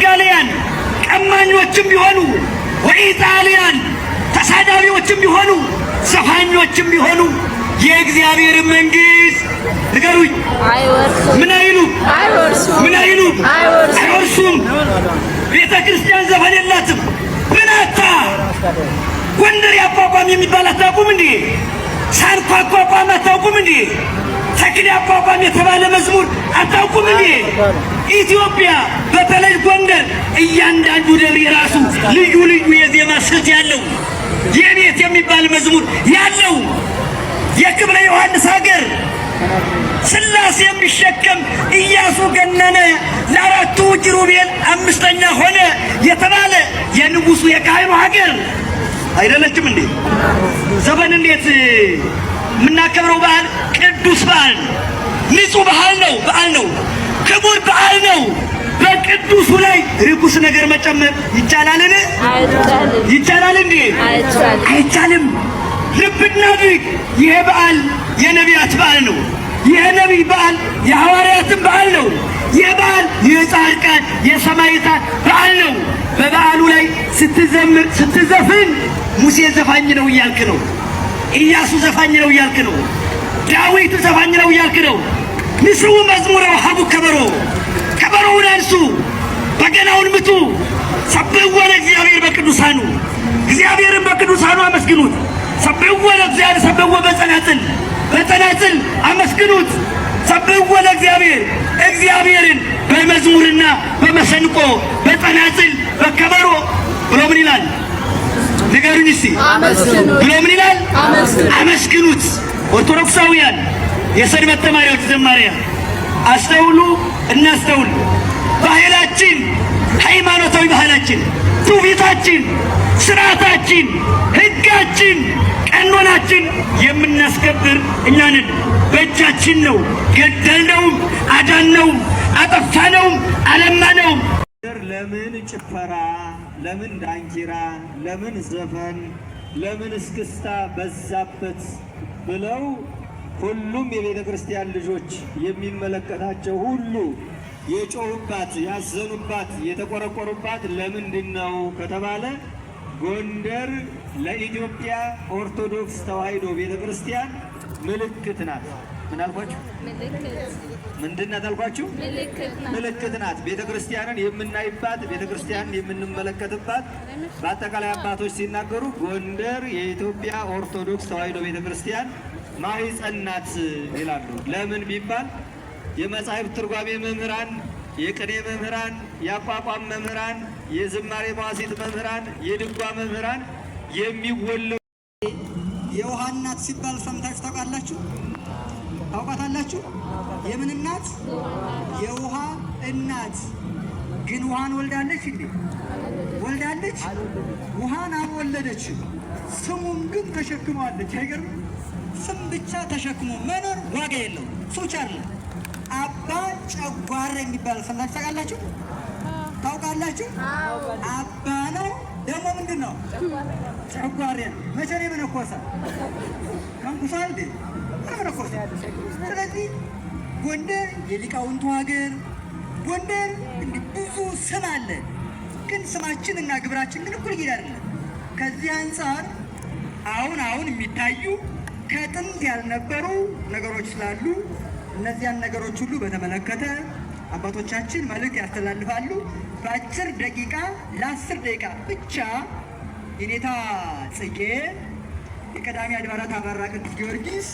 በጋሊያን ቀማኞችም ቢሆኑ ወኢጣሊያን ተሳዳቢዎችም ቢሆኑ ዘፋኞችም ቢሆኑ የእግዚአብሔር መንግስት ንገሩኝ ምን አይሉ ምን አይሉ አይወርሱም። ቤተ ክርስቲያን ዘፈን የላትም። ብናታ ጎንደር ያቋቋም የሚባል አታውቁም እንዴ? ሳንኳ አቋቋም አታውቁም እንዴ? ተክሌ አቋቋም የተባለ መዝሙር አታውቁም እንዴ? ኢትዮጵያ በተለይ ጎንደር እያንዳንዱ ደብር የራሱ ልዩ ልዩ የዜማ ስልት ያለው የቤት የሚባል መዝሙር ያለው የክብረ ዮሐንስ ሀገር ስላሴ የሚሸከም ኢያሱ ገነነ ለአራቱ ኪሩቤል አምስተኛ ሆነ የተባለ የንጉሱ የካህኑ ሀገር አይደለችም እንዴ? ዘመን እንዴት የምናከብረው በዓል ቅዱስ በዓል ንጹህ በዓል ነው ክቡር በዓል ነው። በቅዱሱ ላይ ርኩስ ነገር መጨመር ይቻላልን? ይቻላል እንዴ? አይቻልም። ልብ እናድርግ። ይሄ በዓል የነቢያት በዓል ነው። ይሄ ነቢይ በዓል የሐዋርያትን በዓል ነው። ይህ በዓል የጻድቃን የሰማዕታት በዓል ነው። በበዓሉ ላይ ስትዘምር ስትዘፍን ሙሴ ዘፋኝ ነው እያልክ ነው። ኢያሱ ዘፋኝ ነው እያልክ ነው። ዳዊት ዘፋኝ ነው እያልክ ነው። ንስኡ መዝሙረ ወሀቡ ከበሮውን አንሱ፣ በገናውን ምቱ። ሰብሕዎ ለእግዚአብሔር በቅዱሳኑ እግዚአብሔርን በቅዱሳኑ አመስግኑት። ሰብሕዎ ለእግዚአብሔር ሰብሕዎ በጸናጽል አመስግኑት። ሰብሕዎ ለእግዚአብሔር እግዚአብሔርን በመዝሙርና በመሰንቆ በጸናጽል በከበሮ ብሎ ምን ይላል? ንገሩኝ እስቲ ብሎ ምን ይላል? አመስግኑት። ኦርቶዶክሳውያን የሰንበት ተማሪዎች ዘማሪያ አስተውሉ፣ እናስተውል። ባህላችን፣ ሃይማኖታዊ ባህላችን፣ ትውፊታችን፣ ስርዓታችን፣ ሕጋችን፣ ቀኖናችን የምናስከብር እኛ ነን። በእጃችን ነው። ገደልነውም፣ አዳነውም፣ አጠፋነውም፣ አለማነውም። ለምን ጭፈራ፣ ለምን ዳንኪራ፣ ለምን ዘፈን፣ ለምን እስክስታ በዛበት ብለው ሁሉም የቤተ ክርስቲያን ልጆች የሚመለከታቸው ሁሉ የጮሁባት፣ ያዘኑባት፣ የተቆረቆሩባት ለምንድን ነው ከተባለ ጎንደር ለኢትዮጵያ ኦርቶዶክስ ተዋሕዶ ቤተ ክርስቲያን ምልክት ናት። ምን አልኳችሁ? ምንድን ናት አልኳችሁ? ምልክት ናት። ቤተ ክርስቲያንን የምናይባት፣ ቤተ ክርስቲያንን የምንመለከትባት። በአጠቃላይ አባቶች ሲናገሩ ጎንደር የኢትዮጵያ ኦርቶዶክስ ተዋሕዶ ቤተ ክርስቲያን ማኅፀን ናት ይላሉ። ለምን ቢባል የመጻሕፍት ትርጓሜ መምህራን፣ የቅኔ መምህራን፣ የአቋቋም መምህራን፣ የዝማሬ መዋሥዕት መምህራን፣ የድጓ መምህራን የሚወለዱ የውሃ እናት ሲባል ሰምታችሁ ታውቃላችሁ? ታውቃታላችሁ? የምን እናት? የውሃ እናት። ግን ውሃን ወልዳለች እንዴ? ወልዳለች? ውሃን አልወለደችም። ስሙን ግን ተሸክመዋለች። አይገርም? ስም ብቻ ተሸክሞ መኖር ዋጋ የለው። ሱቻር አባ ጨጓራ የሚባል ሰምታችሁ ታውቃላችሁ? ታውቃላችሁ? አባ ነው ደግሞ ምንድን ነው? ጨጓሬ ነው። መቼ ነው የመነኮሰ? መንኩሷል እንዴ? አልመነኮሰ። ስለዚህ ጎንደር የሊቃውንቱ ሀገር፣ ጎንደር እንዲህ ብዙ ስም አለ። ግን ስማችን እና ግብራችን ግን እኩል ይሄድ አይደለም። ከዚህ አንጻር አሁን የሚታዩ ከጥንት ያልነበሩ ነገሮች ስላሉ እነዚያን ነገሮች ሁሉ በተመለከተ አባቶቻችን መልእክት ያስተላልፋሉ። በአጭር ደቂቃ ለ10 ደቂቃ ብቻ የኔታ ጽጌ የቀዳሚ አድባራት አበራ ቅዱስ ጊዮርጊስ